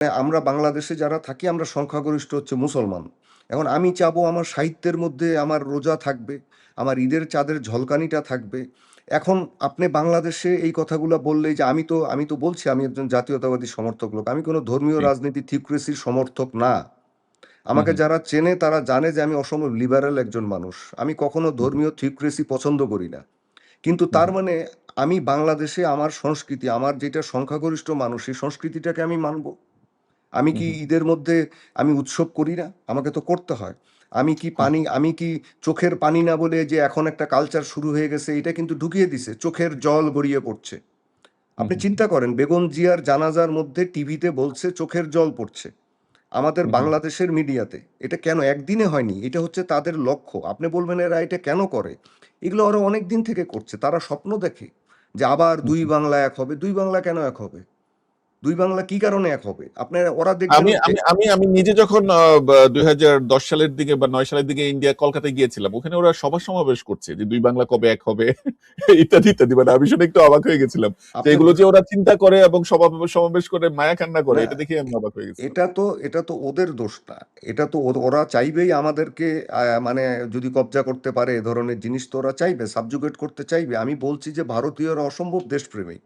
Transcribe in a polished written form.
আমরা বাংলাদেশে যারা থাকি আমরা সংখ্যাগরিষ্ঠ হচ্ছে মুসলমান। এখন আমি চাবো আমার সাহিত্যের মধ্যে আমার রোজা থাকবে, আমার ঈদের চাঁদের ঝলকানিটা থাকবে। এখন আপনি বাংলাদেশে এই কথাগুলো বললেই যে আমি তো বলছি আমি একজন জাতীয়তাবাদী সমর্থক লোক। আমি কোনো ধর্মীয় জি। রাজনীতি থিওক্রেসির সমর্থক না। হুম, আমাকে হুম, যারা চেনে তারা জানে যে আমি অসম্ভব লিবারেল একজন মানুষ। আমি কখনো হুম, ধর্মীয় থিওক্রেসি পছন্দ করি না। কিন্তু হুম, তার হুম, মানে আমি বাংলাদেশে আমার সংস্কৃতি, আমার যেটা সংখ্যাগরিষ্ঠ মানুষ, সেই সংস্কৃতিটাকে আমি মানব। আমি হুম, কি হুম, ঈদের মধ্যে আমি উৎসব করি না? আমাকে তো করতে হয়। হুম, আমি কি চোখের পানি না বলে যে এখন একটা কালচার শুরু হয়ে গেছে এটা কিন্তু ঢুকিয়ে দিছে। চোখের জল গড়িয়ে পড়ছে। হুম, আপনি হুম, চিন্তা করেন বেগম জিয়ার জানাজার মধ্যে টিভিতে বলছে চোখের জল পড়ছে। আমাদের হুম, হুম, বাংলাদেশের মিডিয়াতে। এটা কেন একদিনে হয়নি? এটা হচ্ছে তাদের লক্ষ্য। আপনি বলবেন এরা এটা কেন করে? এগুলো ওরা অনেক দিন থেকে করছে। তারা স্বপ্ন দেখে যে আবার হুম, ২ হুম। বাংলা এক হবে। ২ বাংলা কেন এক হবে? ২ বাংলা কি কারণে এক হবে? আপনারা ওরা দেখবেন আমি আমি আমি আমি নিজে যখন 2010 সালের দিকে বা 9 সালের দিকে ইন্ডিয়া কলকাতায় গিয়েছিলাম, ওখানে ওরা সভা সমাবেশ করছে যে দুই বাংলা কবে এক হবে ইত্যাদি ইত্যাদি। মানে আমি শুনে একটু অবাক হয়ে গেছিলাম যে আপনি এগুলো যে ওরা চিন্তা করে এবং সমাবেশ করে মায়া কান্না করে, না এটা দেখে আমি অবাক হয়ে গেছিলাম। এটা তো ওদের দোষ না। এটা তো ওরা চাইবেই আমাদেরকে মানে যদি কব্জা করতে পারে এ ধরনের জিনিস তো ওরা চাইবে, সাবজুগেট করতে চাইবে। আমি বলছি যে ভারতীয়রা অসম্ভব দেশপ্রেমিক।